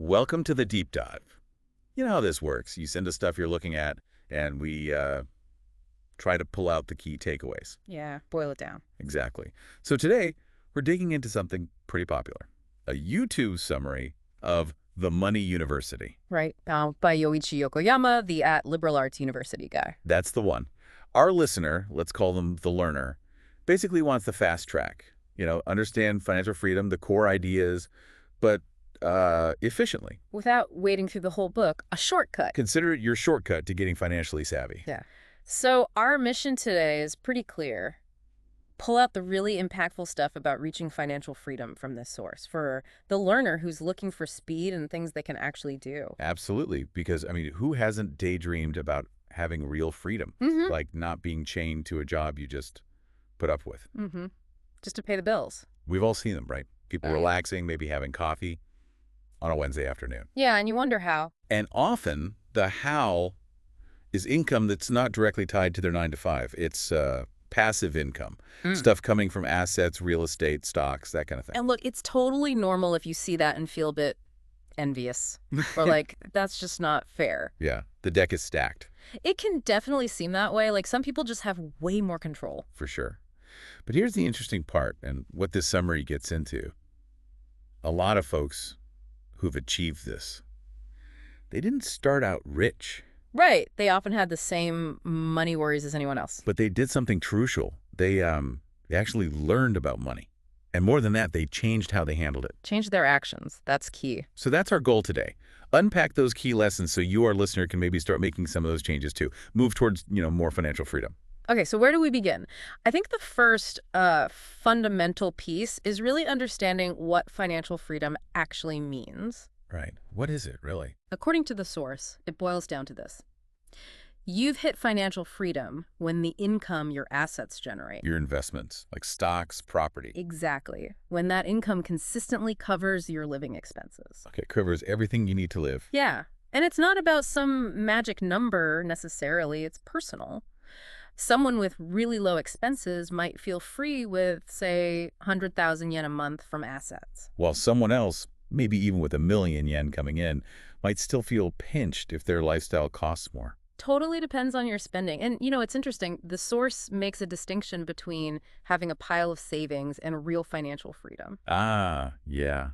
welcome to the deep dive. You know how this works. You send us stuff you're looking at, and we try to pull out the key takeaways. Yeah, boil it down. Exactly. So today, we're digging into something pretty popular. A YouTube summary of The Money University. Right, by Yoichi Yokoyama, the Liberal Arts University guy. That's the one. Our listener, let's call them the learner, basically wants the fast track. Understand financial freedom, the core ideas, but efficiently. Without wading through the whole book, a shortcut. Consider it your shortcut to getting financially savvy. Yeah. So our mission today is pretty clear. Pull out the really impactful stuff about reaching financial freedom from this source for the learner who's looking for speed and things they can actually do. Absolutely. Because, who hasn't daydreamed about having real freedom? Like not being chained to a job you just put up with. Just to pay the bills. We've all seen them, right? People relaxing, maybe having coffee on a Wednesday afternoon. Yeah, and you wonder how. And often the how is income that's not directly tied to their 9-to-5. It's passive income, stuff coming from assets, real estate, stocks, that kind of thing. And look, it's totally normal if you see that and feel a bit envious or like, that's just not fair. Yeah, the deck is stacked. It can definitely seem that way. Like some people just have way more control. For sure. But here's the interesting part and what this summary gets into. A lot of folks who've achieved this, they didn't start out rich. Right. They often had the same money worries as anyone else. But they did something crucial. They actually learned about money. And more than that, they changed how they handled it. Changed their actions. That's key. So that's our goal today. Unpack those key lessons so you, our listener, can maybe start making some of those changes too. Move towards, more financial freedom. Okay, so where do we begin? I think the first fundamental piece is really understanding what financial freedom actually means. Right. What is it, really? According to the source, it boils down to this. You've hit financial freedom when the income your assets generate. Your investments, like stocks, property. Exactly. When that income consistently covers your living expenses. Okay, covers everything you need to live. Yeah. And it's not about some magic number necessarily. It's personal. Someone with really low expenses might feel free with, say, 100,000 yen a month from assets. While someone else, maybe even with 1,000,000 yen coming in, might still feel pinched if their lifestyle costs more. Totally depends on your spending. And, it's interesting. The source makes a distinction between having a pile of savings and real financial freedom. Ah, yeah.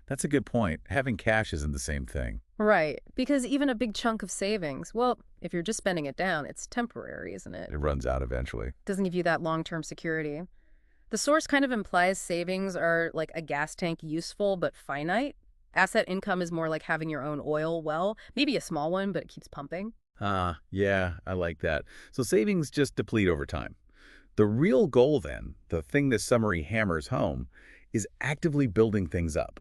That's a good point. Having cash isn't the same thing. Right. Because even a big chunk of savings, well, if you're just spending it down, it's temporary, isn't it? It runs out eventually. Doesn't give you that long-term security. The source kind of implies savings are like a gas tank, useful but finite. Asset income is more like having your own oil well, maybe a small one, but it keeps pumping. Ah, yeah, I like that. So savings just deplete over time. The real goal then, the thing this summary hammers home, is actively building things up.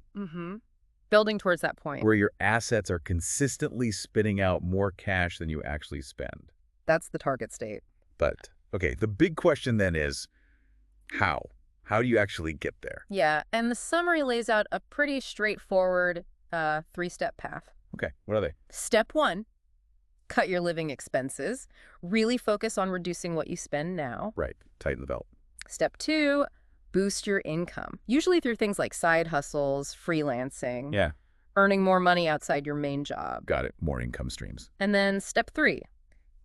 Building towards that point. Where your assets are consistently spitting out more cash than you actually spend. That's the target state. But, okay, the big question then is, how? How do you actually get there? Yeah, and the summary lays out a pretty straightforward 3-step path. Okay, what are they? Step 1, cut your living expenses. Really focus on reducing what you spend now. Right, tighten the belt. Step 2, boost your income, usually through things like side hustles, freelancing. Yeah. Earning more money outside your main job. Got it, more income streams. And then step 3,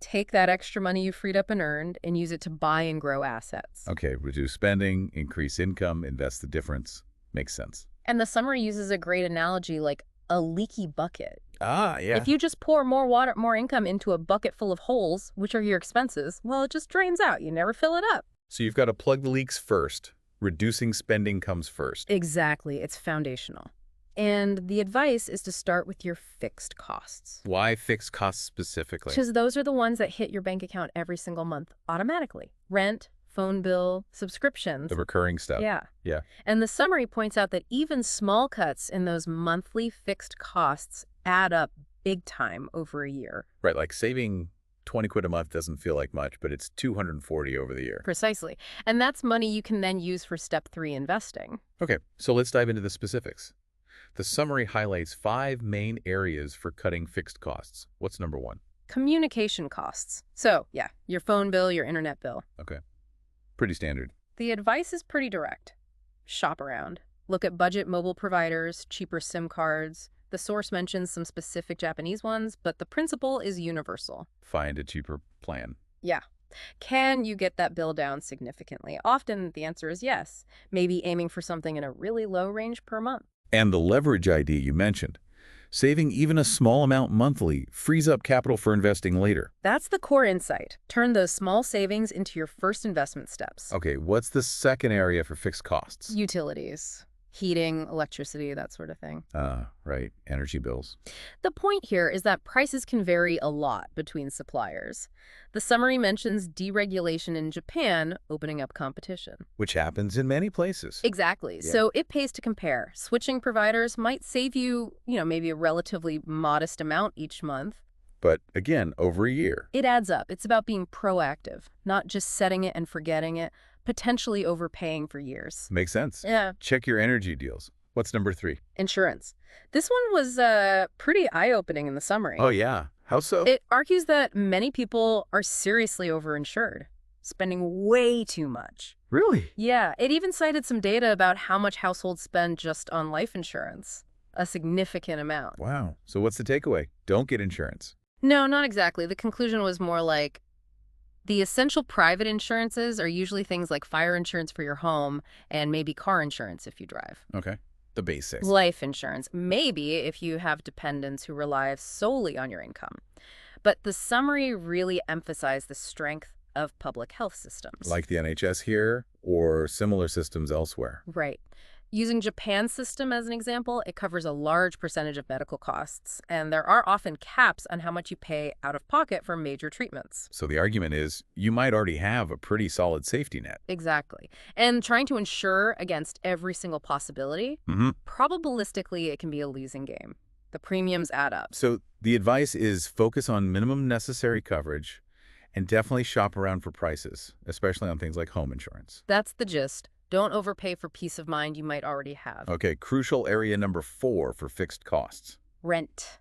take that extra money you freed up and earned and use it to buy and grow assets. Okay, reduce spending, increase income, invest the difference. Makes sense. And the summary uses a great analogy like a leaky bucket. Ah, yeah. If you just pour more water, more income into a bucket full of holes, which are your expenses, well, it just drains out. You never fill it up. So you've got to plug the leaks first. Reducing spending comes first. Exactly. It's foundational. And the advice is to start with your fixed costs. Why fixed costs specifically? Because those are the ones that hit your bank account every single month automatically. Rent, phone bill, subscriptions. The recurring stuff. Yeah. Yeah. And the summary points out that even small cuts in those monthly fixed costs add up big time over a year. Right, like saving 20 quid a month doesn't feel like much, but it's 240 over the year. Precisely. And that's money you can then use for step 3 investing. Okay, so let's dive into the specifics. The summary highlights 5 main areas for cutting fixed costs. What's number 1? Communication costs. So, yeah, your phone bill, your internet bill. Okay. Pretty standard. The advice is pretty direct. Shop around. Look at budget mobile providers, cheaper SIM cards, The source mentions some specific Japanese ones, but the principle is universal. Find a cheaper plan. Yeah. Can you get that bill down significantly? Often the answer is yes, maybe aiming for something in a really low range per month. And the leverage idea you mentioned. Saving even a small amount monthly frees up capital for investing later. That's the core insight. Turn those small savings into your first investment steps. Okay, what's the second area for fixed costs? Utilities. Heating, electricity, that sort of thing. Right. Energy bills. The point here is that prices can vary a lot between suppliers. The summary mentions deregulation in Japan, opening up competition. Which happens in many places. Exactly. Yeah. So it pays to compare. Switching providers might save you, maybe a relatively modest amount each month. But again, over a year. It adds up. It's about being proactive, not just setting it and forgetting it, potentially overpaying for years. Makes sense. Yeah. Check your energy deals. What's number 3? Insurance. This one was pretty eye-opening in the summary. Oh, yeah. How so? It argues that many people are seriously overinsured, spending way too much. Really? Yeah, it even cited some data about how much households spend just on life insurance. A significant amount. Wow. So what's the takeaway? Don't get insurance. No, not exactly. The conclusion was more like, the essential private insurances are usually things like fire insurance for your home and maybe car insurance if you drive. Okay. The basics. Life insurance, maybe if you have dependents who rely solely on your income. But the summary really emphasized the strength of public health systems. Like the NHS here or similar systems elsewhere. Right. Using Japan's system as an example, it covers a large percentage of medical costs, and there are often caps on how much you pay out of pocket for major treatments. So the argument is you might already have a pretty solid safety net. Exactly. And trying to insure against every single possibility, probabilistically, it can be a losing game. The premiums add up. So the advice is focus on minimum necessary coverage and definitely shop around for prices, especially on things like home insurance. That's the gist. Don't overpay for peace of mind you might already have. Okay, crucial area number 4 for fixed costs. Rent.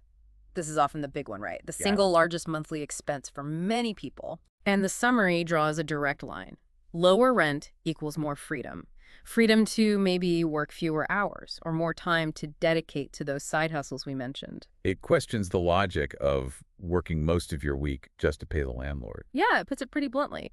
This is often the big one, right? The single largest monthly expense for many people. And the summary draws a direct line. Lower rent equals more freedom. Freedom to maybe work fewer hours or more time to dedicate to those side hustles we mentioned. It questions the logic of working most of your week just to pay the landlord. Yeah, it puts it pretty bluntly.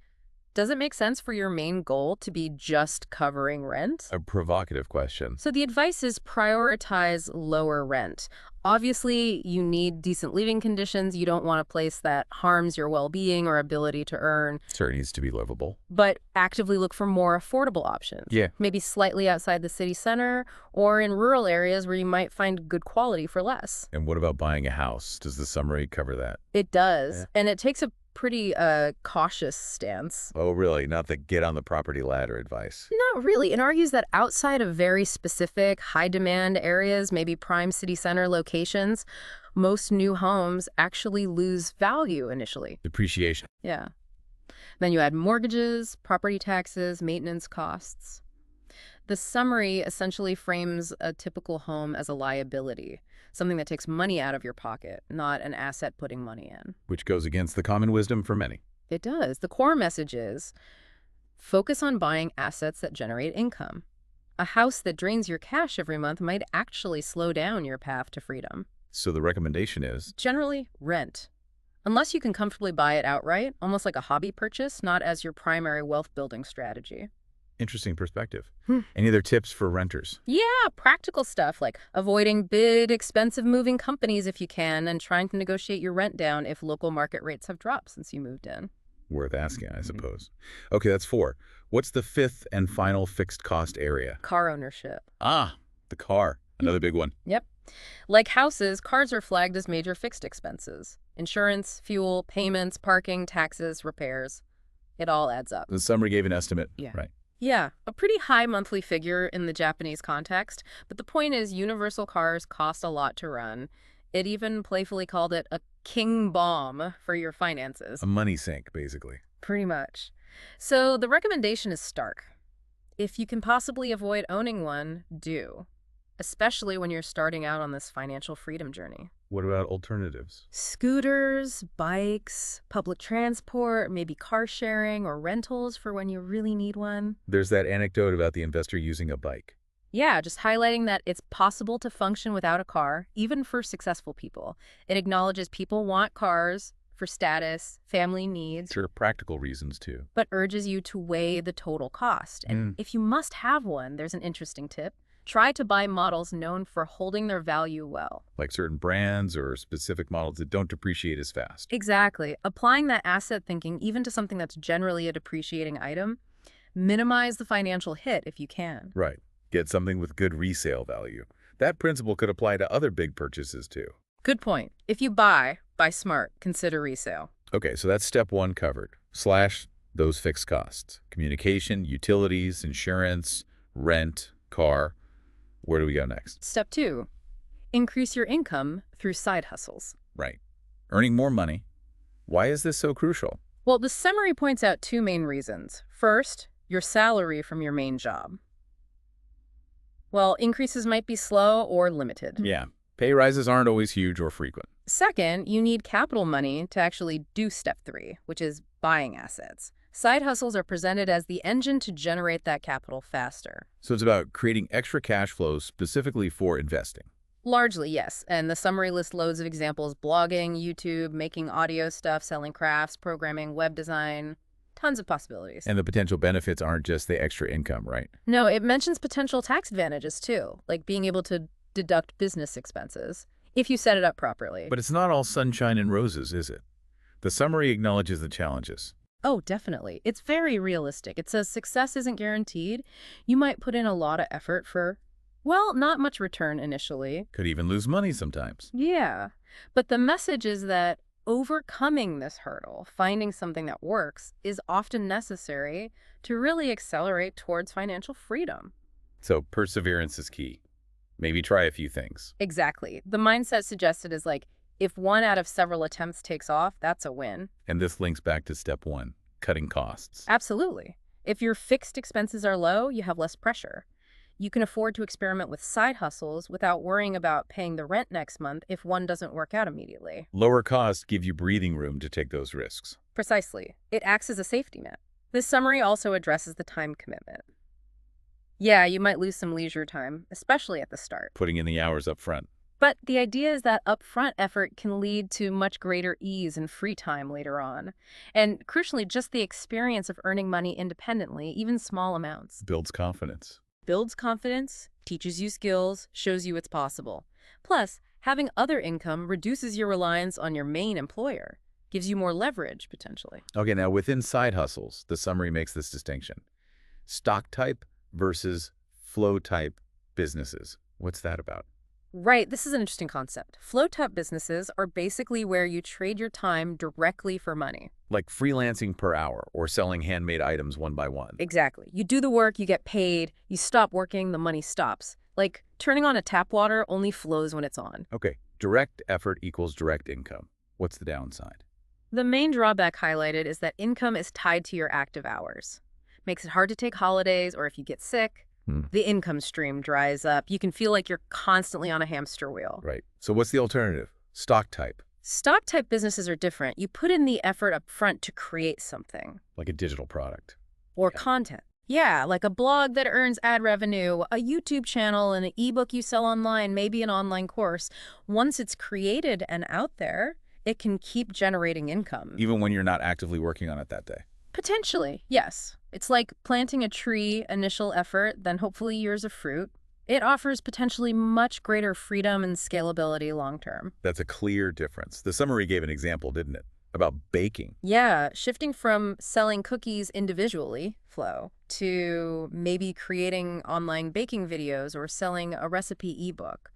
Does it make sense for your main goal to be just covering rent? A provocative question. So the advice is prioritize lower rent. Obviously, you need decent living conditions. You don't want a place that harms your well-being or ability to earn. Certainly needs to be livable. But actively look for more affordable options. Yeah. Maybe slightly outside the city center or in rural areas where you might find good quality for less. And what about buying a house? Does the summary cover that? It does. Yeah. And it takes a pretty cautious stance. Oh, really? Not the get on the property ladder advice? Not really. It argues that outside of very specific high-demand areas, maybe prime city center locations, most new homes actually lose value initially. Depreciation. Yeah. Then you add mortgages, property taxes, maintenance costs. The summary essentially frames a typical home as a liability, something that takes money out of your pocket, not an asset putting money in. Which goes against the common wisdom for many. It does. The core message is focus on buying assets that generate income. A house that drains your cash every month might actually slow down your path to freedom. So the recommendation is? Generally, rent. Unless you can comfortably buy it outright, almost like a hobby purchase, not as your primary wealth-building strategy. Interesting perspective. Any other tips for renters? Yeah, practical stuff like avoiding big, expensive moving companies if you can and trying to negotiate your rent down if local market rates have dropped since you moved in. Worth asking, I suppose. Okay, that's 4. What's the 5th and final fixed cost area? Car ownership. The car. Another big one. Yep. Like houses, cars are flagged as major fixed expenses. Insurance, fuel, payments, parking, taxes, repairs. It all adds up. The summary gave an estimate. Yeah. Right. Yeah, a pretty high monthly figure in the Japanese context, but the point is universal cars cost a lot to run. It even playfully called it a king bomb for your finances. A money sink, basically. Pretty much. So the recommendation is stark. If you can possibly avoid owning one, do. Especially when you're starting out on this financial freedom journey. What about alternatives? Scooters, bikes, public transport, maybe car sharing or rentals for when you really need one. There's that anecdote about the investor using a bike. Yeah, just highlighting that it's possible to function without a car, even for successful people. It acknowledges people want cars for status, family needs, Sure, practical reasons too. but urges you to weigh the total cost. And if you must have one, there's an interesting tip. Try to buy models known for holding their value well. Like certain brands or specific models that don't depreciate as fast. Exactly. Applying that asset thinking even to something that's generally a depreciating item, minimize the financial hit if you can. Right. Get something with good resale value. That principle could apply to other big purchases too. Good point. If you buy smart, consider resale. Okay, so that's step one covered. Slash those fixed costs. Communication, utilities, insurance, rent, car. Where do we go next? Step 2, increase your income through side hustles. Right. Earning more money. Why is this so crucial? Well, the summary points out 2 main reasons. First, your salary from your main job. Well, increases might be slow or limited. Yeah. Pay rises aren't always huge or frequent. Second, you need capital money to actually do step 3, which is buying assets. Side hustles are presented as the engine to generate that capital faster. So it's about creating extra cash flows specifically for investing. Largely, yes. And the summary lists loads of examples: blogging, YouTube, making audio stuff, selling crafts, programming, web design. Tons of possibilities. And the potential benefits aren't just the extra income, right? No, it mentions potential tax advantages too, like being able to deduct business expenses if you set it up properly. But it's not all sunshine and roses, is it? The summary acknowledges the challenges. Oh, definitely. It's very realistic. It says success isn't guaranteed. You might put in a lot of effort for, well, not much return initially. Could even lose money sometimes. Yeah. But the message is that overcoming this hurdle, finding something that works, is often necessary to really accelerate towards financial freedom. So perseverance is key. Maybe try a few things. Exactly. The mindset suggested is like, if 1 out of several attempts takes off, that's a win. And this links back to step 1, cutting costs. Absolutely. If your fixed expenses are low, you have less pressure. You can afford to experiment with side hustles without worrying about paying the rent next month if one doesn't work out immediately. Lower costs give you breathing room to take those risks. Precisely. It acts as a safety net. This summary also addresses the time commitment. Yeah, you might lose some leisure time, especially at the start. Putting in the hours up front. But the idea is that upfront effort can lead to much greater ease and free time later on. And crucially, just the experience of earning money independently, even small amounts, Builds confidence. builds confidence, teaches you skills, shows you it's possible. Plus, having other income reduces your reliance on your main employer, gives you more leverage, potentially. Okay, now within side hustles, the summary makes this distinction. Stock type versus flow type businesses. What's that about? Right, this is an interesting concept. Flow-type businesses are basically where you trade your time directly for money. Like freelancing per hour or selling handmade items one by one. Exactly. You do the work, you get paid, you stop working, the money stops. Like turning on a tap water only flows when it's on. Okay, direct effort equals direct income. What's the downside? The main drawback highlighted is that income is tied to your active hours. Makes it hard to take holidays, or if you get sick, the income stream dries up. You can feel like you're constantly on a hamster wheel. Right. So what's the alternative? Stock type. Stock-type businesses are different. You put in the effort up front to create something. Like a digital product. Or content. Yeah, like a blog that earns ad revenue, a YouTube channel, and an ebook you sell online, maybe an online course. Once it's created and out there, it can keep generating income. Even when you're not actively working on it that day. Potentially, yes. It's like planting a tree, initial effort, then hopefully years of fruit. It offers potentially much greater freedom and scalability long term. That's a clear difference. The summary gave an example, didn't it? About baking. Yeah, shifting from selling cookies individually, flow, to maybe creating online baking videos or selling a recipe ebook,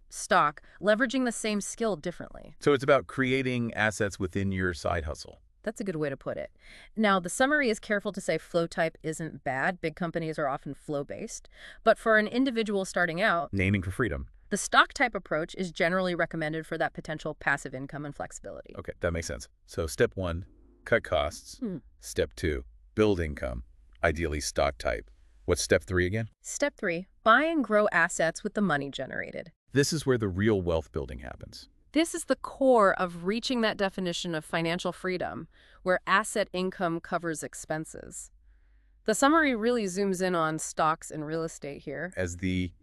stock, leveraging the same skill differently. So it's about creating assets within your side hustle. That's a good way to put it. Now, the summary is careful to say flow type isn't bad. Big companies are often flow-based. But for an individual starting out, Naming for freedom. the stock type approach is generally recommended for that potential passive income and flexibility. Okay, that makes sense. So step 1, cut costs. Step 2, build income, ideally stock type. What's step 3 again? Step 3, buy and grow assets with the money generated. This is where the real wealth building happens. This is the core of reaching that definition of financial freedom, where asset income covers expenses. The summary really zooms in on stocks and real estate here. As the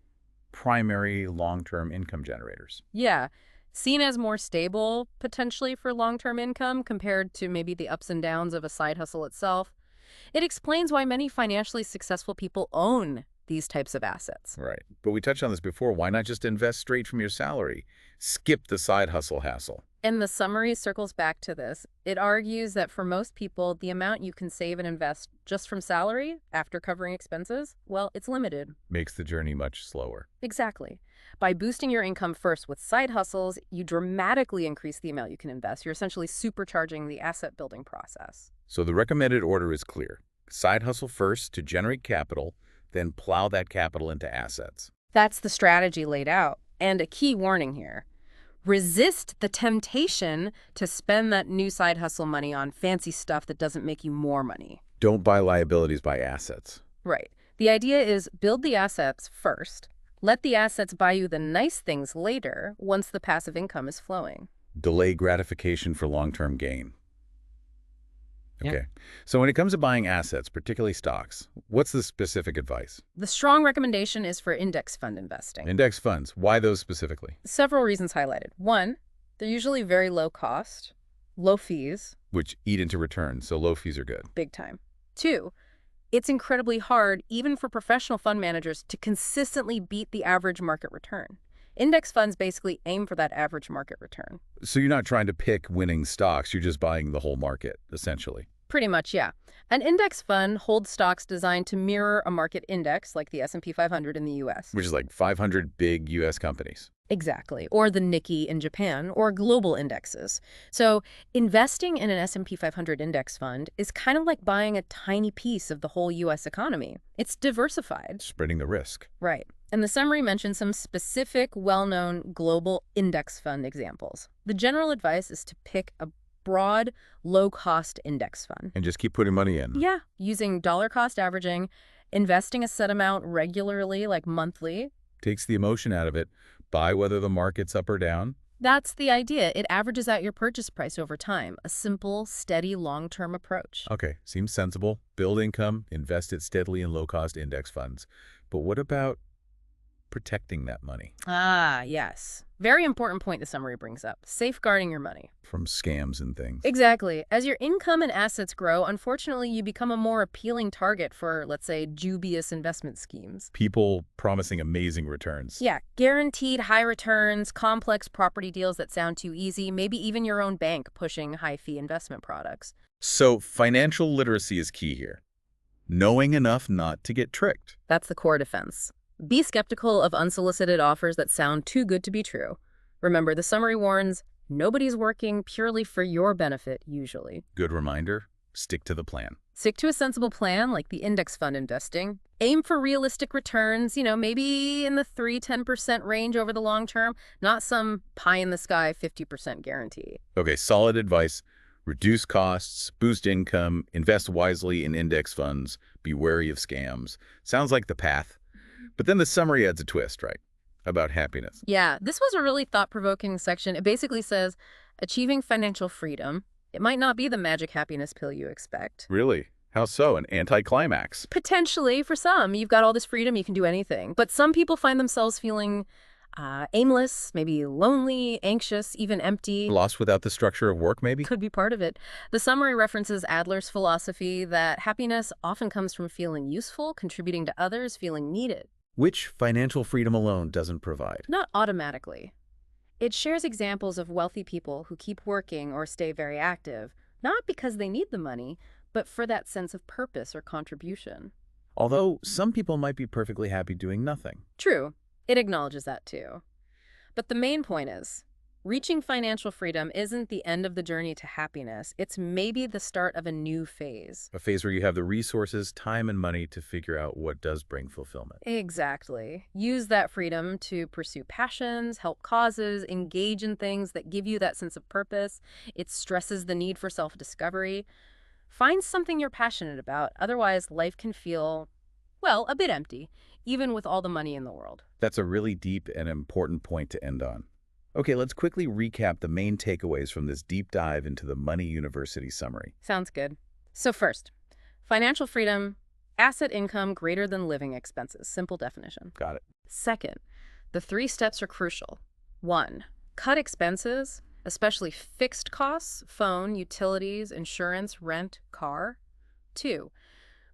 primary long-term income generators. Yeah, seen as more stable, potentially, for long-term income compared to maybe the ups and downs of a side hustle itself. It explains why many financially successful people own these types of assets. Right. But we touched on this before. Why not just invest straight from your salary? Skip the side hustle hassle. And the summary circles back to this. It argues that for most people, the amount you can save and invest just from salary after covering expenses, well, it's limited. Makes the journey much slower. Exactly. By boosting your income first with side hustles, you dramatically increase the amount you can invest. You're essentially supercharging the asset building process. So the recommended order is clear. Side hustle first to generate capital, then plow that capital into assets. That's the strategy laid out. And a key warning here. Resist the temptation to spend that new side hustle money on fancy stuff that doesn't make you more money. Don't buy liabilities, buy assets. Right. The idea is build the assets first. Let the assets buy you the nice things later once the passive income is flowing. Delay gratification for long-term gain. Yeah. Okay. So when it comes to buying assets, particularly stocks, what's the specific advice? The strong recommendation is for index fund investing. Index funds. Why those specifically? Several reasons highlighted. One, they're usually very low cost, low fees. Which eat into returns, so low fees are good. Big time. Two, it's incredibly hard, even for professional fund managers, to consistently beat the average market return. Index funds basically aim for that average market return. So you're not trying to pick winning stocks, you're just buying the whole market, essentially. Pretty much, yeah. An index fund holds stocks designed to mirror a market index, like the S&P 500 in the U.S. Which is like 500 big U.S. companies. Exactly. Or the Nikkei in Japan, or global indexes. So investing in an S&P 500 index fund is kind of like buying a tiny piece of the whole U.S. economy. It's diversified. Spreading the risk. Right. And the summary mentions some specific, well-known global index fund examples. The general advice is to pick a broad, low-cost index fund. And just keep putting money in. Yeah, using dollar-cost averaging, investing a set amount regularly, like monthly. Takes the emotion out of it. Buy whether the market's up or down. That's the idea. It averages out your purchase price over time. A simple, steady, long-term approach. Okay, seems sensible. Build income, invest it steadily in low-cost index funds. But what about protecting that money? Ah, yes. Very important point the summary brings up. Safeguarding your money. From scams and things. Exactly. As your income and assets grow, unfortunately, you become a more appealing target for, let's say, dubious investment schemes. People promising amazing returns. Yeah, guaranteed high returns, complex property deals that sound too easy, maybe even your own bank pushing high-fee investment products. So financial literacy is key here. Knowing enough not to get tricked. That's the core defense. Be skeptical of unsolicited offers that sound too good to be true. Remember, the summary warns, nobody's working purely for your benefit, usually. Good reminder, stick to the plan. Stick to a sensible plan, like the index fund investing. Aim for realistic returns, maybe in the 3–10% range over the long term, not some pie-in-the-sky 50% guarantee. Okay, solid advice. Reduce costs, boost income, invest wisely in index funds, be wary of scams. Sounds like the path. But then the summary adds a twist, right? About happiness. Yeah, this was a really thought-provoking section. It basically says, achieving financial freedom, it might not be the magic happiness pill you expect. Really? How so? An anticlimax? Potentially, for some. You've got all this freedom, you can do anything. But some people find themselves feeling aimless, maybe lonely, anxious, even empty. Lost without the structure of work, maybe? Could be part of it. The summary references Adler's philosophy that happiness often comes from feeling useful, contributing to others, feeling needed. Which financial freedom alone doesn't provide. Not automatically. It shares examples of wealthy people who keep working or stay very active, not because they need the money, but for that sense of purpose or contribution. Although some people might be perfectly happy doing nothing. True. It acknowledges that too. But the main point is, reaching financial freedom isn't the end of the journey to happiness. It's maybe the start of a new phase. A phase where you have the resources, time, and money to figure out what does bring fulfillment. Exactly. Use that freedom to pursue passions, help causes, engage in things that give you that sense of purpose. It stresses the need for self-discovery. Find something you're passionate about. Otherwise, life can feel, well, a bit empty, even with all the money in the world. That's a really deep and important point to end on. Okay, let's quickly recap the main takeaways from this deep dive into the Money University summary. Sounds good. So first, financial freedom, Asset income greater than living expenses. Simple definition. Got it. Second, the 3 steps are crucial. 1, cut expenses, especially fixed costs, phone, utilities, insurance, rent, car. 2,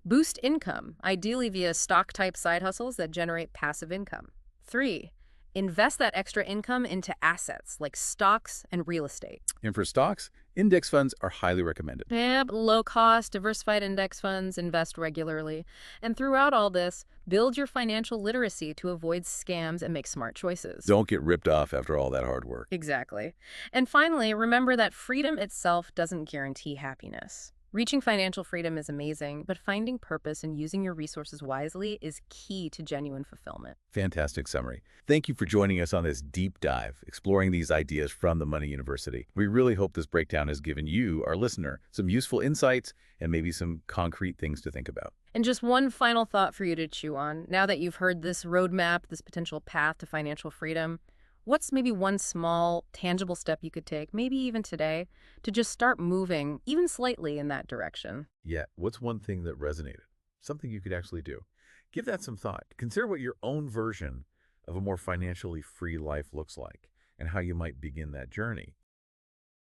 boost income, ideally via stock-type side hustles that generate passive income. 3, invest that extra income into assets like stocks and real estate. And for stocks, index funds are highly recommended. Yep, low-cost, diversified index funds, invest regularly. And throughout all this, build your financial literacy to avoid scams and make smart choices. Don't get ripped off after all that hard work. Exactly. And finally, remember that freedom itself doesn't guarantee happiness. Reaching financial freedom is amazing, but finding purpose and using your resources wisely is key to genuine fulfillment. Fantastic summary. Thank you for joining us on this deep dive, exploring these ideas from the Money University. We really hope this breakdown has given you, our listener, some useful insights and maybe some concrete things to think about. And just one final thought for you to chew on. Now that you've heard this roadmap, this potential path to financial freedom, what's maybe one small, tangible step you could take, maybe even today, to just start moving, even slightly, in that direction? Yeah, what's one thing that resonated? Something you could actually do. Give that some thought. Consider what your own version of a more financially free life looks like and how you might begin that journey.